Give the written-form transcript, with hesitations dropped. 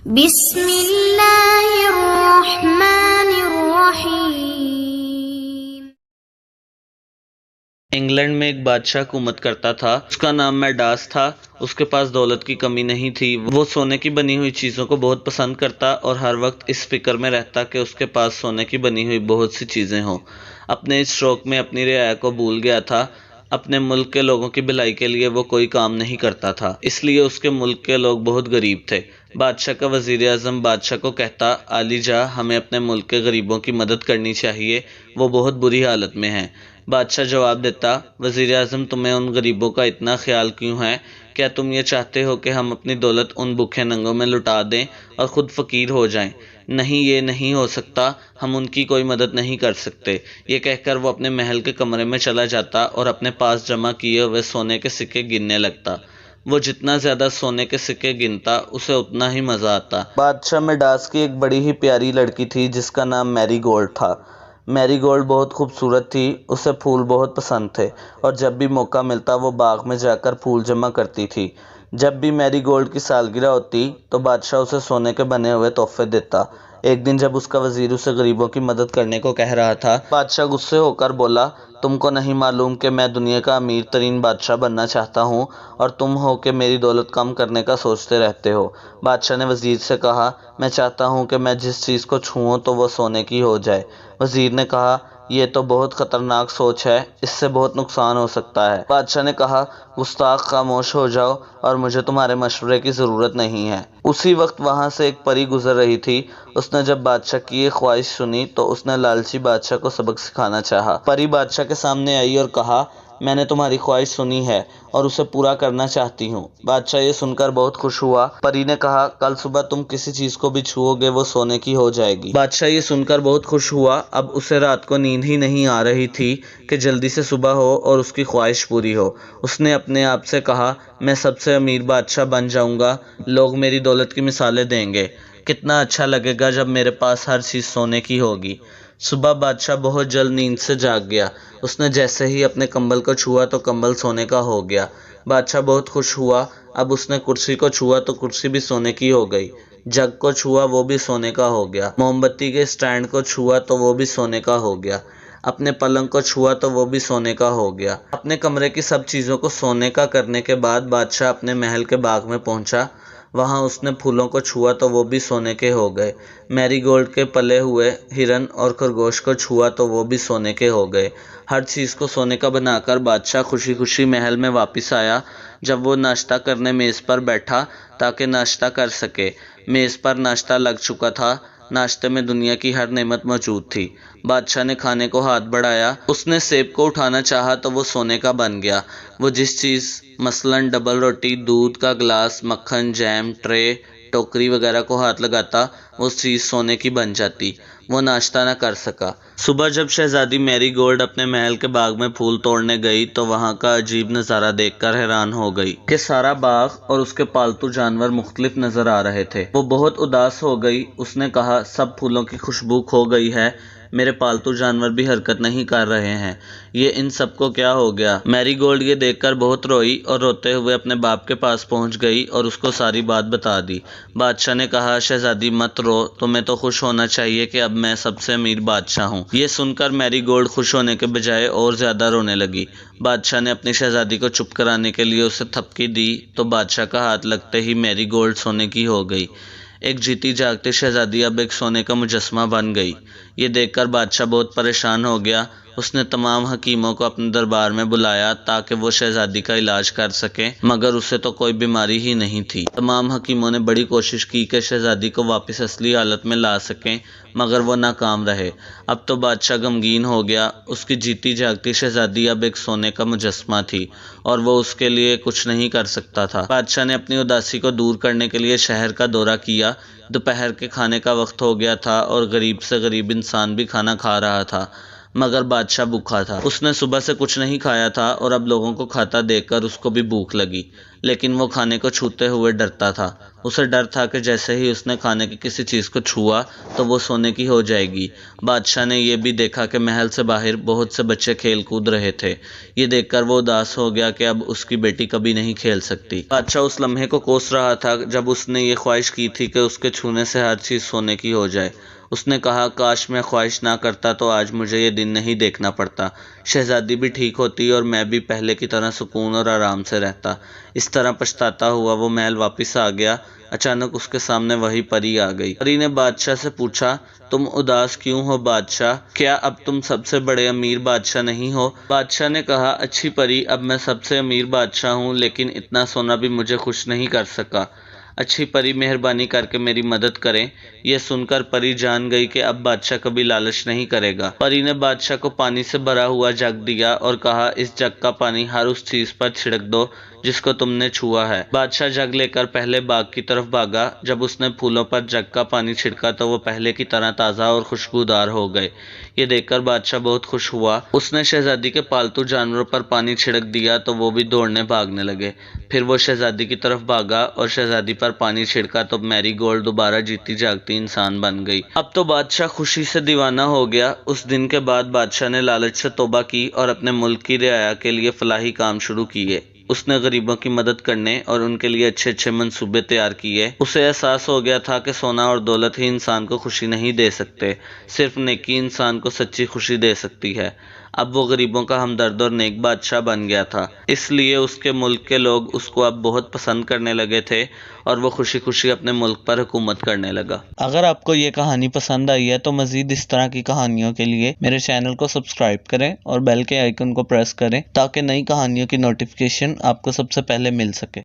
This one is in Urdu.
بسم اللہ الرحمن الرحیم۔ انگلینڈ میں ایک بادشاہ حکومت کرتا تھا، اس کا نام میڈاس تھا۔ اس کے پاس دولت کی کمی نہیں تھی، وہ سونے کی بنی ہوئی چیزوں کو بہت پسند کرتا اور ہر وقت اس فکر میں رہتا کہ اس کے پاس سونے کی بنی ہوئی بہت سی چیزیں ہوں۔ اپنے اس شوق میں اپنی رعایا کو بھول گیا تھا۔ اپنے ملک کے لوگوں کی بھلائی کے لیے وہ کوئی کام نہیں کرتا تھا، اس لیے اس کے ملک کے لوگ بہت غریب تھے۔ بادشاہ کا وزیر اعظم بادشاہ کو کہتا، عالی جاں، ہمیں اپنے ملک کے غریبوں کی مدد کرنی چاہیے، وہ بہت بری حالت میں ہیں۔ بادشاہ جواب دیتا، وزیر اعظم، تمہیں ان غریبوں کا اتنا خیال کیوں ہے؟ کیا تم یہ چاہتے ہو کہ ہم اپنی دولت ان بھوکے ننگوں میں لٹا دیں اور خود فقیر ہو جائیں؟ نہیں، یہ نہیں ہو سکتا، ہم ان کی کوئی مدد نہیں کر سکتے۔ یہ کہہ کر وہ اپنے محل کے کمرے میں چلا جاتا اور اپنے پاس جمع کیے ہوئے سونے کے سکے گننے لگتا۔ وہ جتنا زیادہ سونے کے سکے گنتا، اسے اتنا ہی مزہ آتا۔ بادشاہ میڈاس کی ایک بڑی ہی پیاری لڑکی تھی جس کا نام میری گولڈ تھا۔ میری گولڈ بہت خوبصورت تھی، اسے پھول بہت پسند تھے اور جب بھی موقع ملتا وہ باغ میں جا کر پھول جمع کرتی تھی۔ جب بھی میری گولڈ کی سالگرہ ہوتی تو بادشاہ اسے سونے کے بنے ہوئے تحفے دیتا۔ ایک دن جب اس کا وزیر اسے غریبوں کی مدد کرنے کو کہہ رہا تھا، بادشاہ غصے ہو کر بولا، تم کو نہیں معلوم کہ میں دنیا کا امیر ترین بادشاہ بننا چاہتا ہوں اور تم ہو کہ میری دولت کم کرنے کا سوچتے رہتے ہو؟ بادشاہ نے وزیر سے کہا، میں چاہتا ہوں کہ میں جس چیز کو چھوؤں تو وہ سونے کی ہو جائے۔ وزیر نے کہا، یہ تو بہت خطرناک سوچ ہے، اس سے بہت نقصان ہو سکتا ہے۔ بادشاہ نے کہا، گستاخ، خاموش ہو جاؤ اور مجھے تمہارے مشورے کی ضرورت نہیں ہے۔ اسی وقت وہاں سے ایک پری گزر رہی تھی۔ اس نے جب بادشاہ کی یہ خواہش سنی تو اس نے لالچی بادشاہ کو سبق سکھانا چاہا۔ پری بادشاہ کے سامنے آئی اور کہا، میں نے تمہاری خواہش سنی ہے اور اسے پورا کرنا چاہتی ہوں۔ بادشاہ یہ سن کر بہت خوش ہوا۔ پری نے کہا، کل صبح تم کسی چیز کو بھی چھوؤ گے وہ سونے کی ہو جائے گی۔ بادشاہ یہ سن کر بہت خوش ہوا۔ اب اسے رات کو نیند ہی نہیں آ رہی تھی کہ جلدی سے صبح ہو اور اس کی خواہش پوری ہو۔ اس نے اپنے آپ سے کہا، میں سب سے امیر بادشاہ بن جاؤں گا، لوگ میری دولت کی مثالیں دیں گے، کتنا اچھا لگے گا جب میرے پاس ہر چیز سونے کی ہوگی۔ صبح بادشاہ بہت جلد نیند سے جاگ گیا۔ اس نے جیسے ہی اپنے کمبل کو چھوا تو کمبل سونے کا ہو گیا۔ بادشاہ بہت خوش ہوا۔ اب اس نے کرسی کو چھوا تو کرسی بھی سونے کی ہو گئی۔ جگ کو چھوا وہ بھی سونے کا ہو گیا۔ موم بتی کے اسٹینڈ کو چھوا تو وہ بھی سونے کا ہو گیا۔ اپنے پلنگ کو چھوا تو وہ بھی سونے کا ہو گیا۔ اپنے کمرے کی سب چیزوں کو سونے کا کرنے کے بعد بادشاہ اپنے محل کے باغ میں پہنچا۔ وہاں اس نے پھولوں کو چھوا تو وہ بھی سونے کے ہو گئے۔ میری گولڈ کے پلے ہوئے ہرن اور خرگوش کو چھوا تو وہ بھی سونے کے ہو گئے۔ ہر چیز کو سونے کا بنا کر بادشاہ خوشی خوشی محل میں واپس آیا۔ جب وہ ناشتہ کرنے میز پر بیٹھا تاکہ ناشتہ کر سکے، میز پر ناشتہ لگ چکا تھا۔ ناشتے میں دنیا کی ہر نعمت موجود تھی۔ بادشاہ نے کھانے کو ہاتھ بڑھایا۔ اس نے سیب کو اٹھانا چاہا تو وہ سونے کا بن گیا۔ وہ جس چیز مثلاً ڈبل روٹی، دودھ کا گلاس، مکھن، جیم، ٹرے، ٹوکری وغیرہ کو ہاتھ لگاتا وہ چیز سونے کی بن جاتی۔ وہ ناشتہ نہ کر سکا۔ صبح جب شہزادی میری گولڈ اپنے محل کے باغ میں پھول توڑنے گئی تو وہاں کا عجیب نظارہ دیکھ کر حیران ہو گئی کہ سارا باغ اور اس کے پالتو جانور مختلف نظر آ رہے تھے۔ وہ بہت اداس ہو گئی۔ اس نے کہا، سب پھولوں کی خوشبو کھو گئی ہے، میرے پالتو جانور بھی حرکت نہیں کر رہے ہیں، یہ ان سب کو کیا ہو گیا؟ میری گولڈ یہ دیکھ کر بہت روئی اور روتے ہوئے اپنے باپ کے پاس پہنچ گئی اور اس کو ساری بات بتا دی۔ بادشاہ نے کہا، شہزادی مت رو، تمہیں تو خوش ہونا چاہیے کہ اب میں سب سے امیر بادشاہ ہوں۔ یہ سن کر میری گولڈ خوش ہونے کے بجائے اور زیادہ رونے لگی۔ بادشاہ نے اپنی شہزادی کو چپ کرانے کے لیے اسے تھپکی دی تو بادشاہ کا ہاتھ لگتے ہی میری گولڈ سونے کی ہو گئی۔ ایک جیتی جاگتی شہزادی اب ایک سونے کا مجسمہ بن گئی۔ یہ دیکھ کر بادشاہ بہت پریشان ہو گیا۔ اس نے تمام حکیموں کو اپنے دربار میں بلایا تاکہ وہ شہزادی کا علاج کر سکیں، مگر اسے تو کوئی بیماری ہی نہیں تھی۔ تمام حکیموں نے بڑی کوشش کی کہ شہزادی کو واپس اصلی حالت میں لا سکیں، مگر وہ ناکام رہے۔ اب تو بادشاہ غمگین ہو گیا۔ اس کی جیتی جاگتی شہزادی اب ایک سونے کا مجسمہ تھی اور وہ اس کے لیے کچھ نہیں کر سکتا تھا۔ بادشاہ نے اپنی اداسی کو دور کرنے کے لیے شہر کا دورہ کیا۔ دوپہر کے کھانے کا وقت ہو گیا تھا اور غریب سے غریب انسان بھی کھانا کھا رہا تھا۔ مگر بادشاہ بھوکا تھا۔ اس نے صبح سے کچھ نہیں کھایا تھا اور اب لوگوں کو کھاتا دیکھ کر اس کو بھی بھوک لگی، لیکن وہ کھانے کو چھوتے ہوئے ڈرتا تھا۔ اسے ڈر تھا کہ جیسے ہی اس نے کھانے کی کسی چیز کو چھوا تو وہ سونے کی ہو جائے گی۔ بادشاہ نے یہ بھی دیکھا کہ محل سے باہر بہت سے بچے کھیل کود رہے تھے۔ یہ دیکھ کر وہ اداس ہو گیا کہ اب اس کی بیٹی کبھی نہیں کھیل سکتی۔ بادشاہ اس لمحے کو کوس رہا تھا جب اس نے یہ خواہش کی تھی کہ اس کے چھونے سے ہر چیز سونے کی ہو جائے۔ اس نے کہا، کاش میں خواہش نہ کرتا تو آج مجھے یہ دن نہیں دیکھنا پڑتا، شہزادی بھی ٹھیک ہوتی اور میں بھی پہلے کی طرح سکون اور آرام سے رہتا۔ اس طرح پچھتاتا ہوا وہ محل واپس آ گیا۔ اچانک اس کے سامنے وہی پری آ گئی۔ پری نے بادشاہ سے پوچھا، تم اداس کیوں ہو بادشاہ؟ کیا اب تم سب سے بڑے امیر بادشاہ نہیں ہو؟ بادشاہ نے کہا، اچھی پری، اب میں سب سے امیر بادشاہ ہوں، لیکن اتنا سونا بھی مجھے خوش نہیں کر سکا۔ اچھی پری، مہربانی کر کے میری مدد کریں۔ یہ سن کر پری جان گئی کہ اب بادشاہ کبھی لالچ نہیں کرے گا۔ پری نے بادشاہ کو پانی سے بھرا ہوا جگ دیا اور کہا، اس جگ کا پانی ہر اس چیز پر چھڑک دو جس کو تم نے چھوا ہے۔ بادشاہ جگ لے کر پہلے باغ کی طرف بھاگا۔ جب اس نے پھولوں پر جگ کا پانی چھڑکا تو وہ پہلے کی طرح تازہ اور خوشبودار ہو گئے۔ یہ دیکھ کر بادشاہ بہت خوش ہوا۔ اس نے شہزادی کے پالتو جانوروں پر پانی چھڑک دیا تو وہ بھی دوڑنے بھاگنے لگے۔ پھر وہ شہزادی کی طرف بھاگا اور شہزادی پر پانی چھڑکا تو میری گولڈ دوبارہ جیتی جاگتی انسان بن گئی۔ اب تو بادشاہ خوشی سے دیوانہ ہو گیا۔ اس دن کے بعد بادشاہ نے لالچ سے توبہ کی اور اپنے ملک کی رعایا کے لیے فلاحی کام شروع کیے۔ اس نے غریبوں کی مدد کرنے اور ان کے لیے اچھے اچھے منصوبے تیار کیے۔ اسے احساس ہو گیا تھا کہ سونا اور دولت ہی انسان کو خوشی نہیں دے سکتے، صرف نیکی انسان کو سچی خوشی دے سکتی ہے۔ اب وہ غریبوں کا ہمدرد اور نیک بادشاہ بن گیا تھا، اس لیے اس کے ملک کے لوگ اس کو اب بہت پسند کرنے لگے تھے اور وہ خوشی خوشی اپنے ملک پر حکومت کرنے لگا۔ اگر آپ کو یہ کہانی پسند آئی ہے تو مزید اس طرح کی کہانیوں کے لیے میرے چینل کو سبسکرائب کریں اور بیل کے آئیکن کو پریس کریں تاکہ نئی کہانیوں کی نوٹیفیکیشن آپ کو سب سے پہلے مل سکے۔